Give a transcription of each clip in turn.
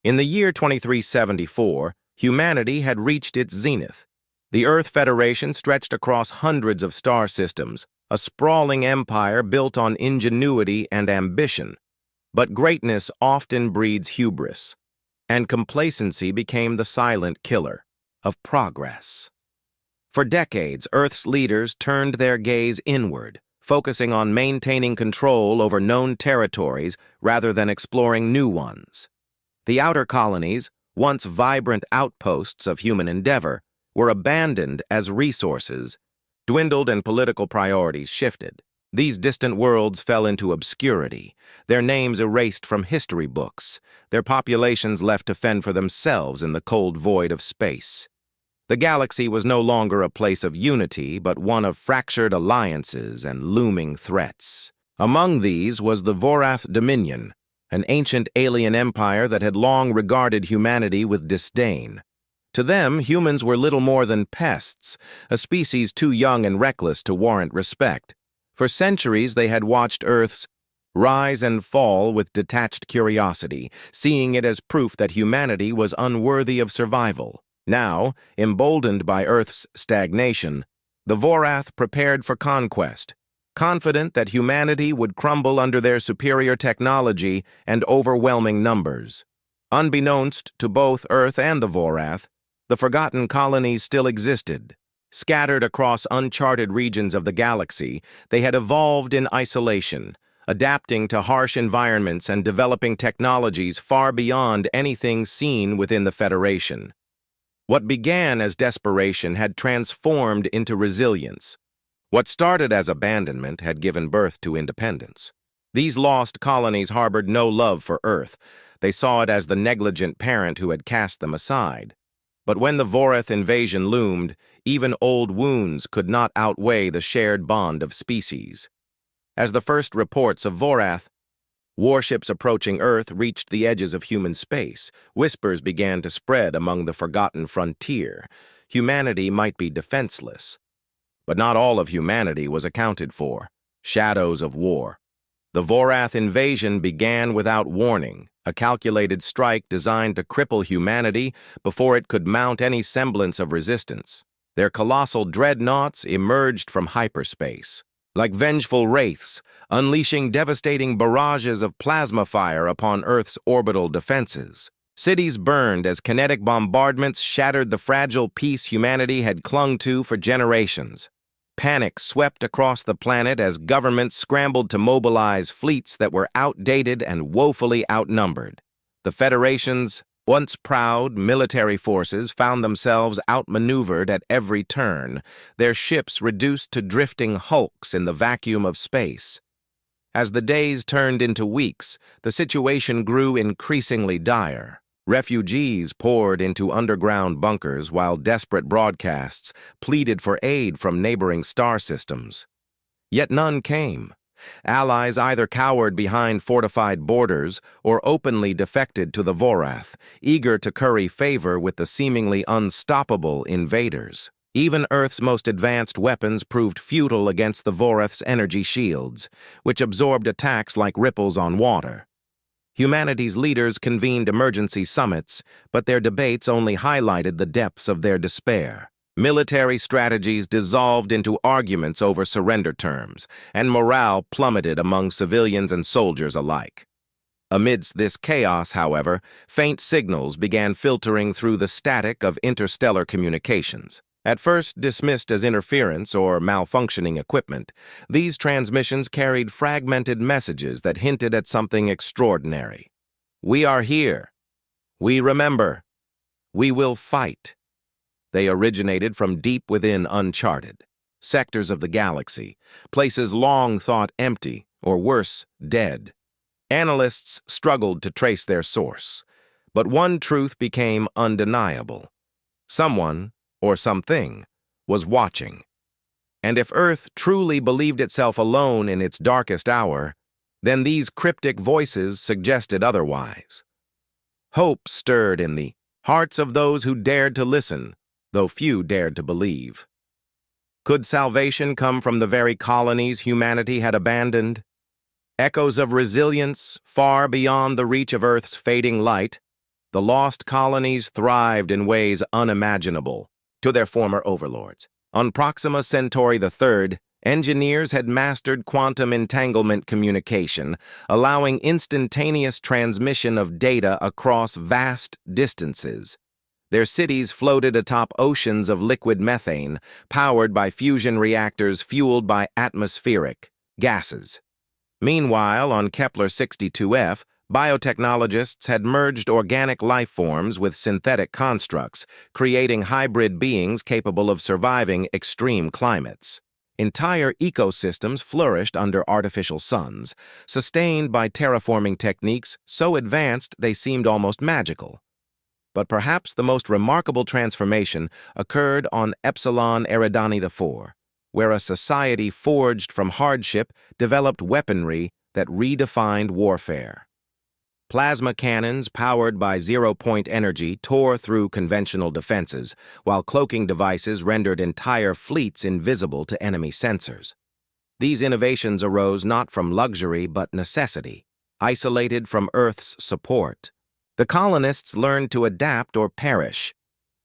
In the year 2374, humanity had reached its zenith. The Earth Federation stretched across hundreds of star systems, a sprawling empire built on ingenuity and ambition. But greatness often breeds hubris, and complacency became the silent killer of progress. For decades, Earth's leaders turned their gaze inward, focusing on maintaining control over known territories rather than exploring new ones. The outer colonies, once vibrant outposts of human endeavor, were abandoned as resources dwindled and political priorities shifted. These distant worlds fell into obscurity, their names erased from history books, their populations left to fend for themselves in the cold void of space. The galaxy was no longer a place of unity, but one of fractured alliances and looming threats. Among these was the Vorath Dominion, an ancient alien empire that had long regarded humanity with disdain. To them, humans were little more than pests, a species too young and reckless to warrant respect. For centuries, they had watched Earth's rise and fall with detached curiosity, seeing it as proof that humanity was unworthy of survival. Now, emboldened by Earth's stagnation, the Vorath prepared for conquest, confident that humanity would crumble under their superior technology and overwhelming numbers. Unbeknownst to both Earth and the Vorath, the forgotten colonies still existed. Scattered across uncharted regions of the galaxy, they had evolved in isolation, adapting to harsh environments and developing technologies far beyond anything seen within the Federation. What began as desperation had transformed into resilience. What started as abandonment had given birth to independence. These lost colonies harbored no love for Earth. They saw it as the negligent parent who had cast them aside. But when the Vorath invasion loomed, even old wounds could not outweigh the shared bond of species. As the first reports of Vorath warships approaching Earth reached the edges of human space, whispers began to spread among the forgotten frontier. Humanity might be defenseless. But not all of humanity was accounted for. Shadows of war. The Vorath invasion began without warning, a calculated strike designed to cripple humanity before it could mount any semblance of resistance. Their colossal dreadnoughts emerged from hyperspace, like vengeful wraiths, unleashing devastating barrages of plasma fire upon Earth's orbital defenses. Cities burned as kinetic bombardments shattered the fragile peace humanity had clung to for generations. Panic swept across the planet as governments scrambled to mobilize fleets that were outdated and woefully outnumbered. The Federation's once proud military forces found themselves outmaneuvered at every turn, their ships reduced to drifting hulks in the vacuum of space. As the days turned into weeks, the situation grew increasingly dire. Refugees poured into underground bunkers while desperate broadcasts pleaded for aid from neighboring star systems. Yet none came. Allies either cowered behind fortified borders or openly defected to the Vorath, eager to curry favor with the seemingly unstoppable invaders. Even Earth's most advanced weapons proved futile against the Vorath's energy shields, which absorbed attacks like ripples on water. Humanity's leaders convened emergency summits, but their debates only highlighted the depths of their despair. Military strategies dissolved into arguments over surrender terms, and morale plummeted among civilians and soldiers alike. Amidst this chaos, however, faint signals began filtering through the static of interstellar communications. At first dismissed as interference or malfunctioning equipment, these transmissions carried fragmented messages that hinted at something extraordinary. We are here. We remember. We will fight. They originated from deep within uncharted sectors of the galaxy, places long thought empty, or worse, dead. Analysts struggled to trace their source, but one truth became undeniable. Someone, or something, was watching. And if Earth truly believed itself alone in its darkest hour, then these cryptic voices suggested otherwise. Hope stirred in the hearts of those who dared to listen, though few dared to believe. Could salvation come from the very colonies humanity had abandoned? Echoes of resilience, far beyond the reach of Earth's fading light? The lost colonies thrived in ways unimaginable to their former overlords. On Proxima Centauri III, engineers had mastered quantum entanglement communication, allowing instantaneous transmission of data across vast distances. Their cities floated atop oceans of liquid methane, powered by fusion reactors fueled by atmospheric gases. Meanwhile, on Kepler-62f, biotechnologists had merged organic life forms with synthetic constructs, creating hybrid beings capable of surviving extreme climates. Entire ecosystems flourished under artificial suns, sustained by terraforming techniques so advanced they seemed almost magical. But perhaps the most remarkable transformation occurred on Epsilon Eridani IV, where a society forged from hardship developed weaponry that redefined warfare. Plasma cannons powered by zero-point energy tore through conventional defenses, while cloaking devices rendered entire fleets invisible to enemy sensors. These innovations arose not from luxury but necessity, isolated from Earth's support. The colonists learned to adapt or perish.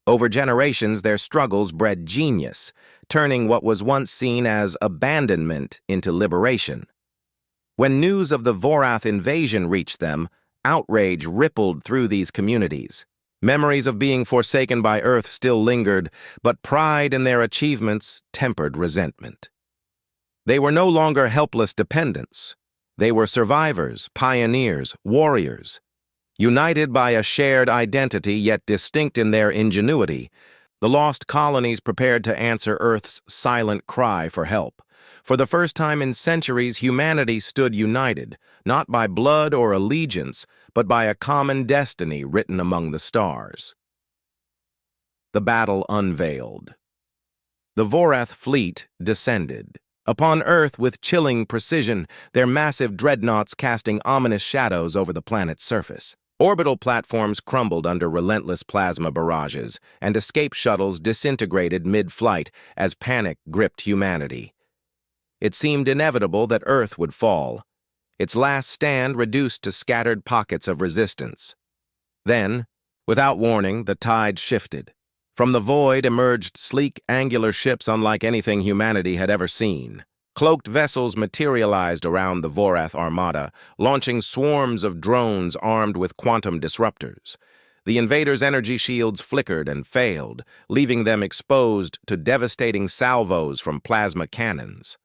Over generations, their struggles bred genius, turning what was once seen as abandonment into liberation. When news of the Vorath invasion reached them, outrage rippled through these communities. Memories of being forsaken by Earth still lingered, but pride in their achievements tempered resentment. They were no longer helpless dependents. They were survivors, pioneers, warriors. United by a shared identity yet distinct in their ingenuity, the lost colonies prepared to answer Earth's silent cry for help. For the first time in centuries, humanity stood united, not by blood or allegiance, but by a common destiny written among the stars. The battle unveiled. The Vorath fleet descended upon Earth with chilling precision, their massive dreadnoughts casting ominous shadows over the planet's surface. Orbital platforms crumbled under relentless plasma barrages, and escape shuttles disintegrated mid-flight as panic gripped humanity. It seemed inevitable that Earth would fall, its last stand reduced to scattered pockets of resistance. Then, without warning, the tide shifted. From the void emerged sleek, angular ships unlike anything humanity had ever seen. Cloaked vessels materialized around the Vorath armada, launching swarms of drones armed with quantum disruptors. The invaders' energy shields flickered and failed, leaving them exposed to devastating salvos from plasma cannons.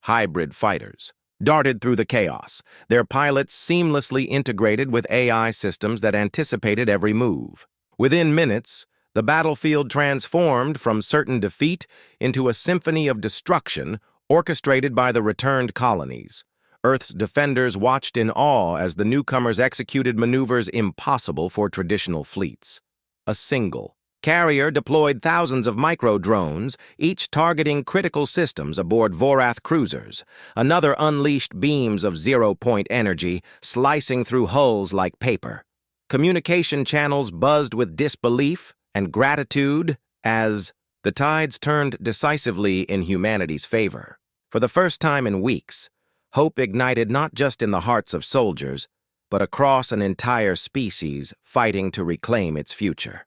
Hybrid fighters darted through the chaos, their pilots seamlessly integrated with AI systems that anticipated every move. Within minutes, the battlefield transformed from certain defeat into a symphony of destruction orchestrated by the returned colonies. Earth's defenders watched in awe as the newcomers executed maneuvers impossible for traditional fleets. A single carrier deployed thousands of micro-drones, each targeting critical systems aboard Vorath cruisers. Another unleashed beams of zero-point energy, slicing through hulls like paper. Communication channels buzzed with disbelief and gratitude as the tides turned decisively in humanity's favor. For the first time in weeks, hope ignited not just in the hearts of soldiers, but across an entire species fighting to reclaim its future.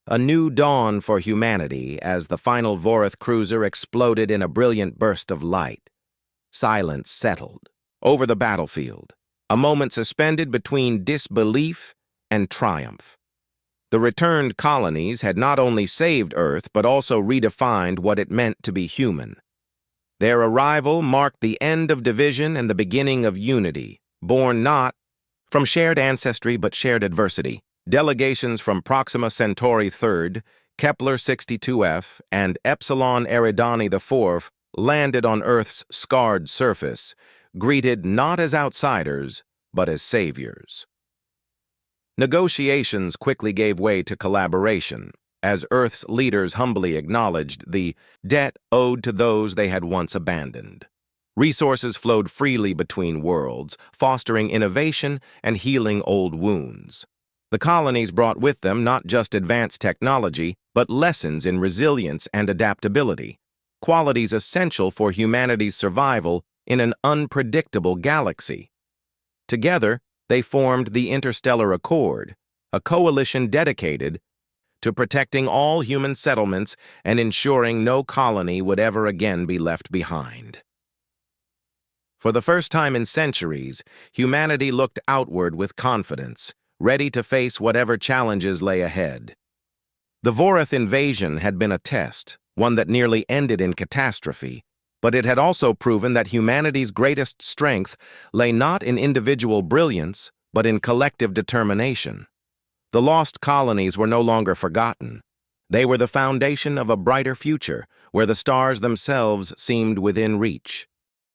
A new dawn for humanity as the final Vorath cruiser exploded in a brilliant burst of light. Silence settled over the battlefield, a moment suspended between disbelief and triumph. The returned colonies had not only saved Earth, but also redefined what it meant to be human. Their arrival marked the end of division and the beginning of unity, born not from shared ancestry but shared adversity. Delegations from Proxima Centauri III, Kepler-62f, and Epsilon Eridani IV landed on Earth's scarred surface, greeted not as outsiders, but as saviors. Negotiations quickly gave way to collaboration, as Earth's leaders humbly acknowledged the debt owed to those they had once abandoned. Resources flowed freely between worlds, fostering innovation and healing old wounds. The colonies brought with them not just advanced technology, but lessons in resilience and adaptability, qualities essential for humanity's survival in an unpredictable galaxy. Together, They formed the Interstellar Accord, a coalition dedicated to protecting all human settlements and ensuring no colony would ever again be left behind. For the first time in centuries, humanity looked outward with confidence, ready to face whatever challenges lay ahead. The Vorath invasion had been a test, one that nearly ended in catastrophe, but it had also proven that humanity's greatest strength lay not in individual brilliance, but in collective determination. The lost colonies were no longer forgotten. They were the foundation of a brighter future, where the stars themselves seemed within reach.